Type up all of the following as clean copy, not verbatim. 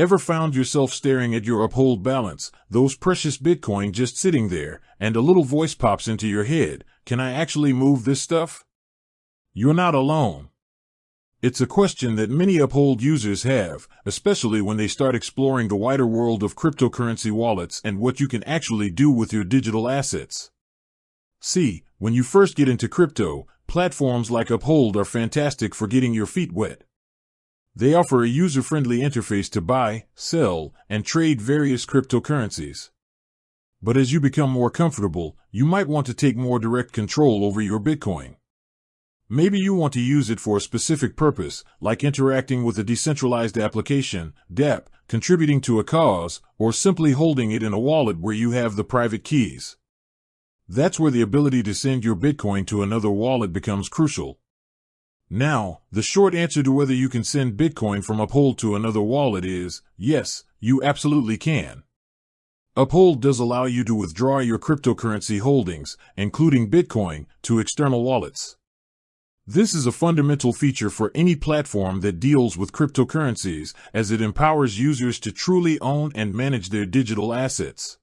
Ever found yourself staring at your Uphold balance, those precious Bitcoin just sitting there, and a little voice pops into your head, can I actually move this stuff? You're not alone. It's a question that many Uphold users have, especially when they start exploring the wider world of cryptocurrency wallets and what you can actually do with your digital assets. See, when you first get into crypto, platforms like Uphold are fantastic for getting your feet wet. They offer a user-friendly interface to buy, sell, and trade various cryptocurrencies. But as you become more comfortable, you might want to take more direct control over your Bitcoin. Maybe you want to use it for a specific purpose, like interacting with a decentralized application, dApp, contributing to a cause, or simply holding it in a wallet where you have the private keys. That's where the ability to send your Bitcoin to another wallet becomes crucial. Now, the short answer to whether you can send Bitcoin from Uphold to another wallet is, yes, you absolutely can. Uphold does allow you to withdraw your cryptocurrency holdings, including Bitcoin, to external wallets. This is a fundamental feature for any platform that deals with cryptocurrencies, as it empowers users to truly own and manage their digital assets.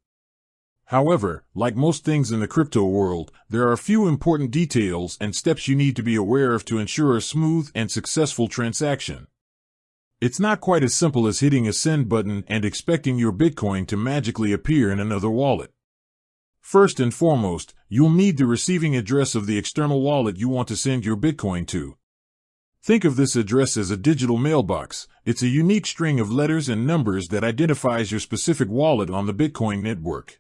However, like most things in the crypto world, there are a few important details and steps you need to be aware of to ensure a smooth and successful transaction. It's not quite as simple as hitting a send button and expecting your Bitcoin to magically appear in another wallet. First and foremost, you'll need the receiving address of the external wallet you want to send your Bitcoin to. Think of this address as a digital mailbox. It's a unique string of letters and numbers that identifies your specific wallet on the Bitcoin network.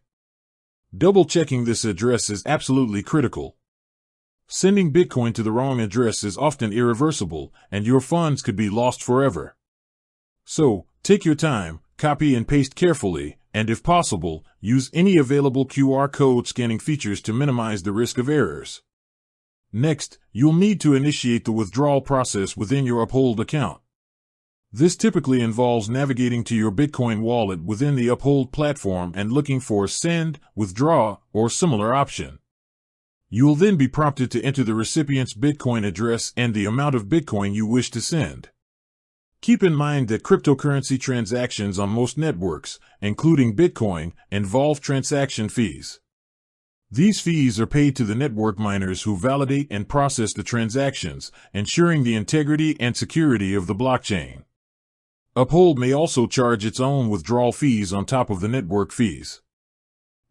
Double-checking this address is absolutely critical. Sending Bitcoin to the wrong address is often irreversible, and your funds could be lost forever. So, take your time, copy and paste carefully, and if possible, use any available QR code scanning features to minimize the risk of errors. Next, you'll need to initiate the withdrawal process within your Uphold account. This typically involves navigating to your Bitcoin wallet within the Uphold platform and looking for a send, withdraw, or similar option. You'll then be prompted to enter the recipient's Bitcoin address and the amount of Bitcoin you wish to send. Keep in mind that cryptocurrency transactions on most networks, including Bitcoin, involve transaction fees. These fees are paid to the network miners who validate and process the transactions, ensuring the integrity and security of the blockchain. Uphold may also charge its own withdrawal fees on top of the network fees.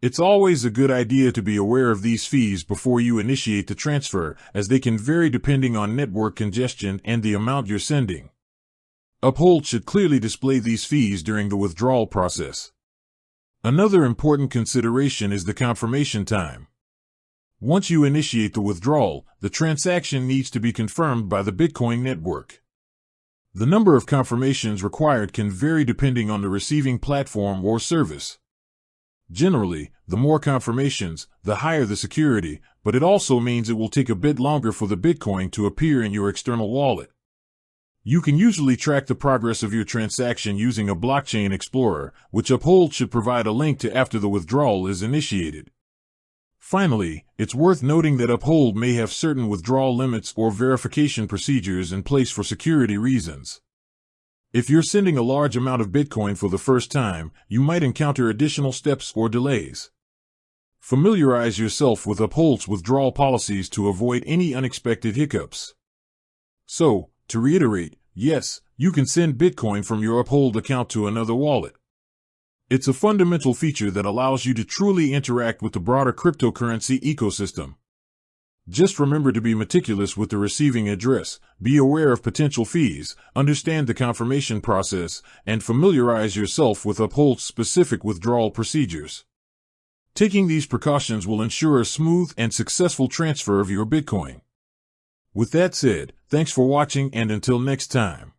It's always a good idea to be aware of these fees before you initiate the transfer, as they can vary depending on network congestion and the amount you're sending. Uphold should clearly display these fees during the withdrawal process. Another important consideration is the confirmation time. Once you initiate the withdrawal, the transaction needs to be confirmed by the Bitcoin network. The number of confirmations required can vary depending on the receiving platform or service. Generally, the more confirmations, the higher the security, but it also means it will take a bit longer for the Bitcoin to appear in your external wallet. You can usually track the progress of your transaction using a blockchain explorer, which Uphold should provide a link to after the withdrawal is initiated. Finally, it's worth noting that Uphold may have certain withdrawal limits or verification procedures in place for security reasons. If you're sending a large amount of Bitcoin for the first time, you might encounter additional steps or delays. Familiarize yourself with Uphold's withdrawal policies to avoid any unexpected hiccups. So, to reiterate, yes, you can send Bitcoin from your Uphold account to another wallet. It's a fundamental feature that allows you to truly interact with the broader cryptocurrency ecosystem. Just remember to be meticulous with the receiving address, be aware of potential fees, understand the confirmation process, and familiarize yourself with Uphold's specific withdrawal procedures. Taking these precautions will ensure a smooth and successful transfer of your Bitcoin. With that said, thanks for watching, and until next time.